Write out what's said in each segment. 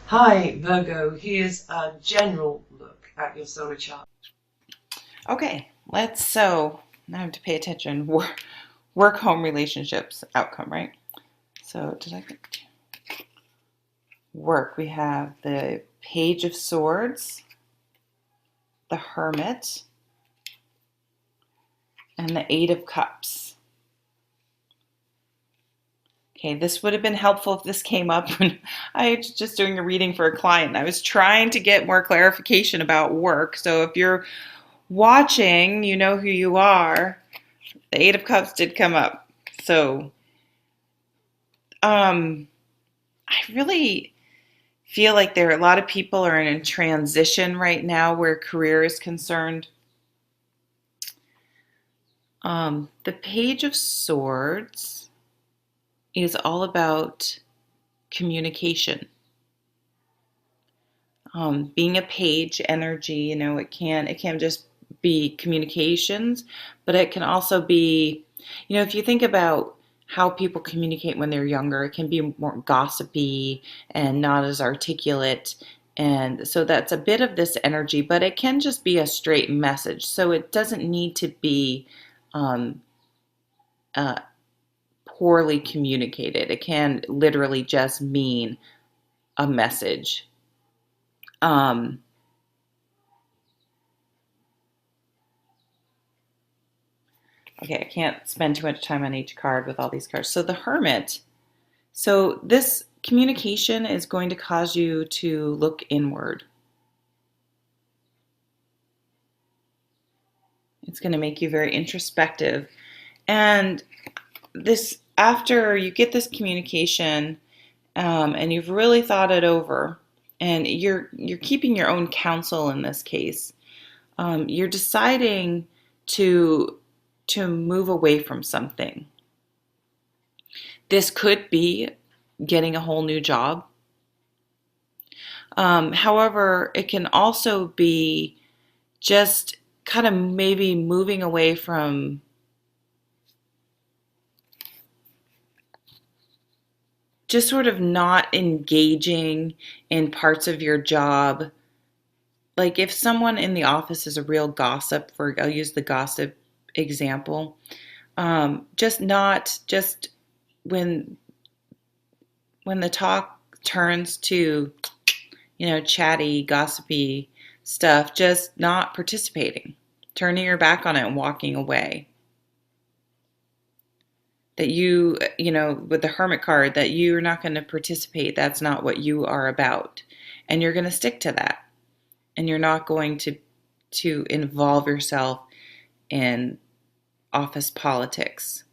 Hi Virgo, here's a general look at your solar chart. Okay, so now I have to pay attention. Work home relationships outcome, right? So did I get work? We have the Page of Swords, the Hermit, and the Eight of Cups. Okay, this would have been helpful if this came up when I was just doing a reading for a client. I was trying to get more clarification about work. So if you're watching, you know who you are. The Eight of Cups did come up. So, um, I really feel like there are a lot of people are in a transition right now where career is concerned. The Page of Swords is all about communication. Being a page energy, it can just be communications, but it can also be, if you think about how people communicate when they're younger, it can be more gossipy and not as articulate. And so that's a bit of this energy, but it can just be a straight message. So it doesn't need to be um, uh, poorly communicated. It can literally just mean a message. Um, Okay, I can't spend too much time on each card with all these cards. So the Hermit. So this communication is going to cause you to look inward. It's going to make you very introspective. And this, after you get this communication, and you've really thought it over, and you're keeping your own counsel in this case, you're deciding to to move away from something. This could be getting a whole new job. However, it can also be just kind of maybe moving away from just sort of not engaging in parts of your job. Like if someone in the office is a real gossip, I'll use the gossip example, just not just when the talk turns to chatty, gossipy stuff, just not participating, turning your back on it and walking away. That with the Hermit card, that you're not going to participate. That's not what you are about. And you're going to stick to that. And you're not going to involve yourself in office politics.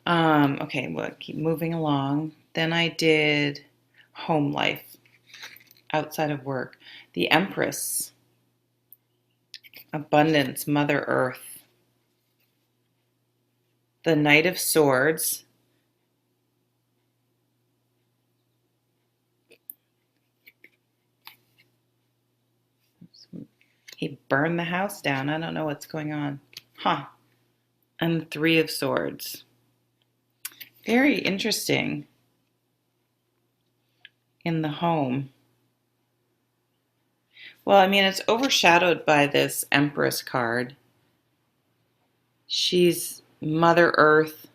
Okay, well, keep moving along. Then I did home life outside of work. The Empress, abundance, Mother Earth. The Knight of Swords. He burned the house down. I don't know what's going on. Huh. And the Three of Swords. Very interesting in the home. Well, I mean, it's overshadowed by this Empress card. She's Mother Earth.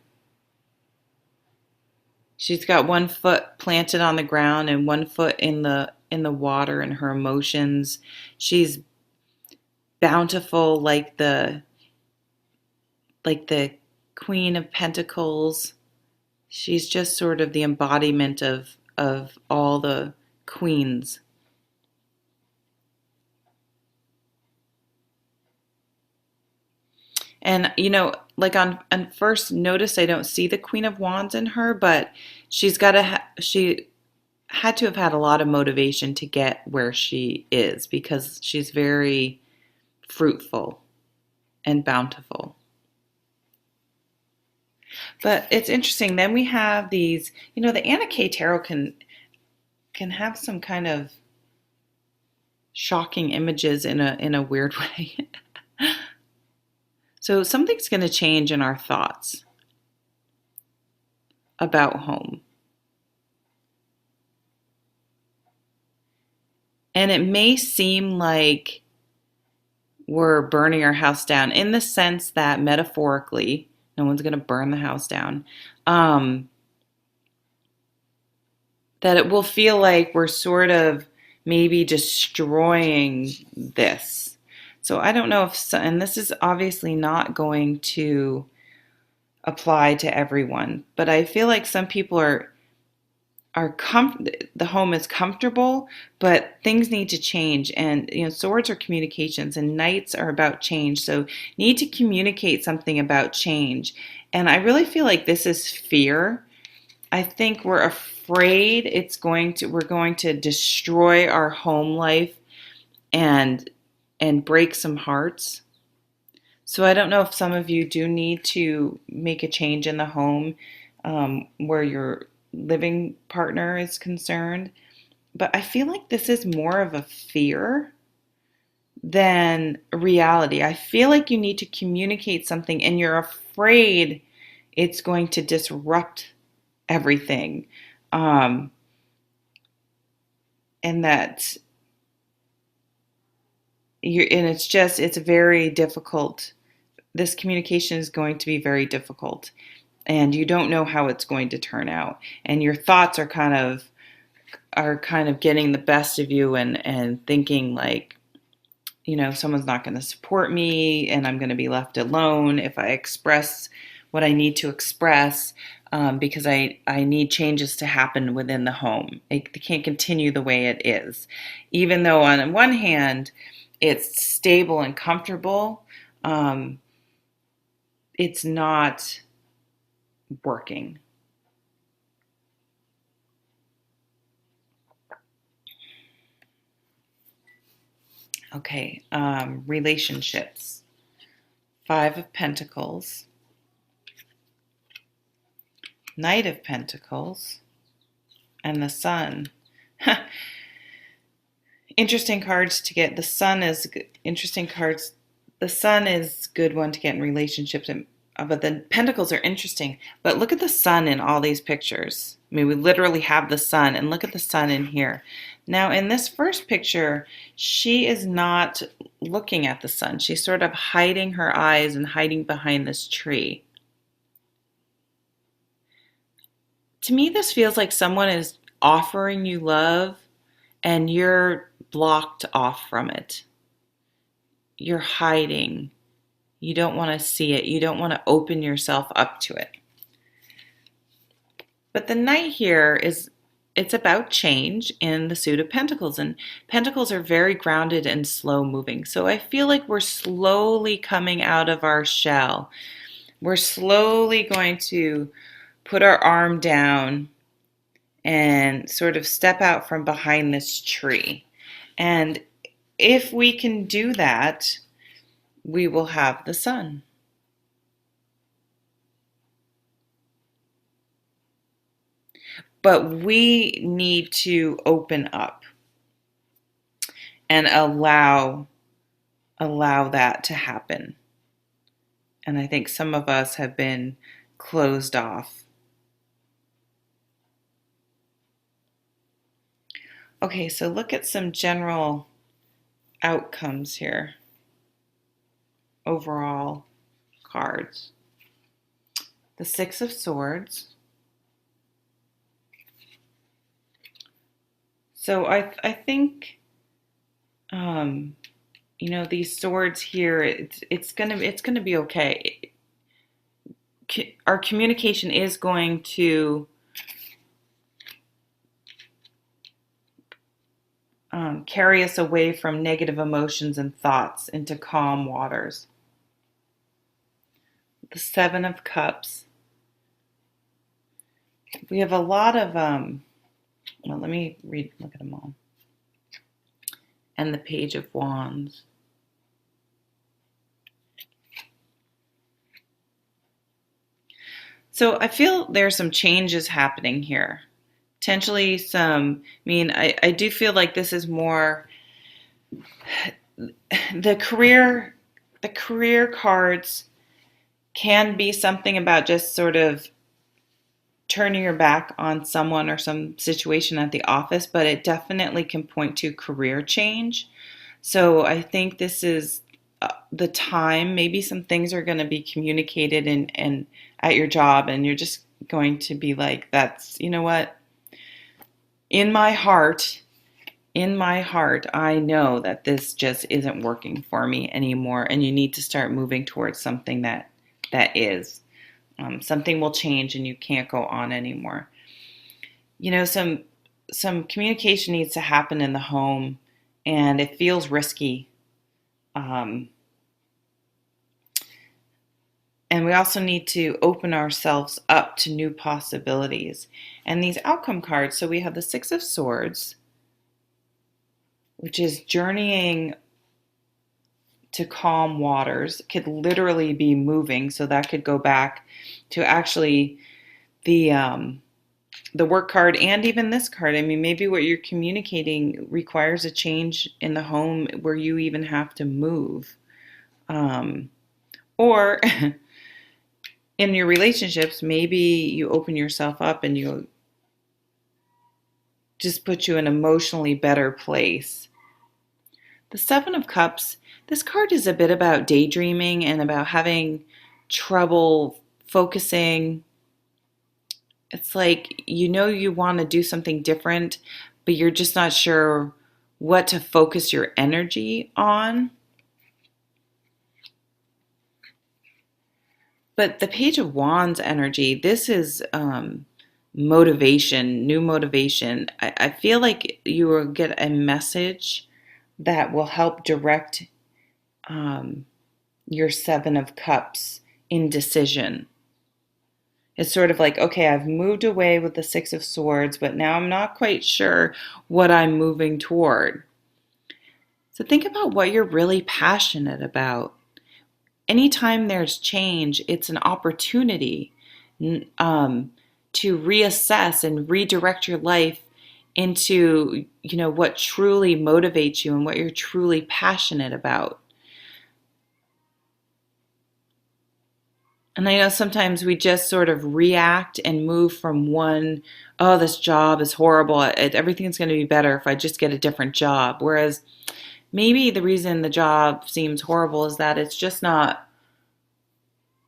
She's got one foot planted on the ground and one foot in the water in her emotions. She's bountiful like the Queen of Pentacles. She's just sort of the embodiment of all the queens. And like on first notice, I don't see the Queen of Wands in her, but she had to have had a lot of motivation to get where she is because she's very fruitful and bountiful. But it's interesting. Then we have these, the Anna K Tarot can have some kind of shocking images in a weird way. So something's going to change in our thoughts about home. And it may seem like we're burning our house down in the sense that metaphorically, no one's going to burn the house down. That it will feel like we're sort of maybe destroying this. So I don't know if, and this is obviously not going to apply to everyone, but I feel like some people the home is comfortable, but things need to change. And swords are communications, and knights are about change. So need to communicate something about change. And I really feel like this is fear. I think we're afraid we're going to destroy our home life and break some hearts. So I don't know if some of you do need to make a change in the home where your living partner is concerned. But I feel like this is more of a fear than a reality. I feel like you need to communicate something and you're afraid it's going to disrupt everything. And that it's very difficult. This communication is going to be very difficult, and you don't know how it's going to turn out. And your thoughts are kind of getting the best of you, and thinking like, someone's not going to support me and I'm going to be left alone if I express what I need to express, because I need changes to happen within the home. It can't continue the way it is. Even though on one hand, it's stable and comfortable, it's not working. Okay, relationships. 5 of Pentacles, Knight of Pentacles, and the Sun. Interesting cards to get. The Sun is interesting cards. The Sun is good one to get in relationships, but the Pentacles are interesting. But look at the Sun in all these pictures. I mean, we literally have the Sun, and look at the Sun in here. Now, in this first picture, she is not looking at the Sun. She's sort of hiding her eyes and hiding behind this tree. To me, this feels like someone is offering you love and you're blocked off from it. You're hiding. You don't want to see it. You don't want to open yourself up to it. But the Knight here it's about change in the suit of Pentacles, and Pentacles are very grounded and slow moving. So I feel like we're slowly coming out of our shell. We're slowly going to put our arm down and sort of step out from behind this tree. And if we can do that, we will have the Sun. But we need to open up and allow that to happen. And I think some of us have been closed off. Okay, so look at some general outcomes here. Overall cards. The 6 of Swords. So I think these swords here, it's gonna be okay. Our communication is going to carry us away from negative emotions and thoughts into calm waters. The 7 of Cups. We have a lot of well, let me look at them all. And the Page of Wands. So I feel there's some changes happening here. Potentially I do feel like this is more the career cards can be something about just sort of turning your back on someone or some situation at the office, but it definitely can point to career change. So I think this is the time. Maybe some things are going to be communicated and at your job, and you're just going to be like, that's, you know what? In my heart, I know that this just isn't working for me anymore, and you need to start moving towards something that is. Something will change, and you can't go on anymore. You know, some communication needs to happen in the home, and it feels risky. Um, and we also need to open ourselves up to new possibilities. And these outcome cards, so we have the Six of Swords, which is journeying to calm waters. It could literally be moving, so that could go back to actually the work card and even this card. I mean, maybe what you're communicating requires a change in the home where you even have to move. Or in your relationships, maybe you open yourself up and you just put you in an emotionally better place. The Seven of Cups, this card is a bit about daydreaming and about having trouble focusing. It's like you know you want to do something different, but you're just not sure what to focus your energy on. But the Page of Wands energy, this is motivation, new motivation. I feel like you will get a message that will help direct um, your Seven of Cups indecision. It's sort of like, okay, I've moved away with the Six of Swords, but now I'm not quite sure what I'm moving toward. So think about what you're really passionate about. Anytime there's change, it's an opportunity to reassess and redirect your life into, you know, what truly motivates you and what you're truly passionate about. And I know sometimes we just sort of react and move from one, oh, this job is horrible. Everything's going to be better if I just get a different job. Whereas maybe the reason the job seems horrible is that it's just not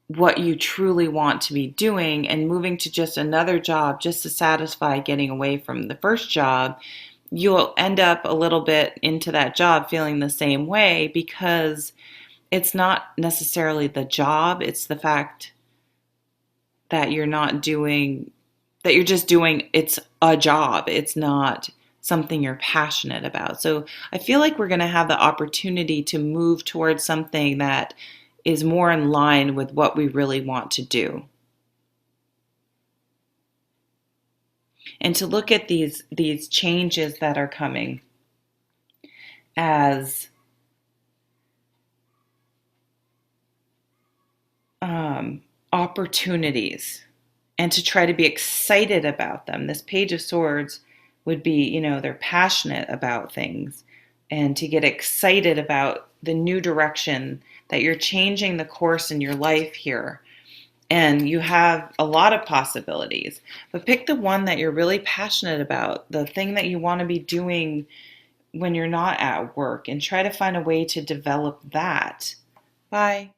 what you truly want to be doing, and moving to just another job just to satisfy getting away from the first job, you'll end up a little bit into that job feeling the same way because it's not necessarily the job, it's the fact that you're not doing, that you're just doing, it's a job. It's not something you're passionate about. So I feel like we're going to have the opportunity to move towards something that is more in line with what we really want to do. And to look at these changes that are coming as opportunities, and to try to be excited about them. This Page of Swords would be, you know, they're passionate about things, and to get excited about the new direction that you're changing the course in your life here. And you have a lot of possibilities, but pick the one that you're really passionate about, the thing that you want to be doing when you're not at work, and try to find a way to develop that. Bye.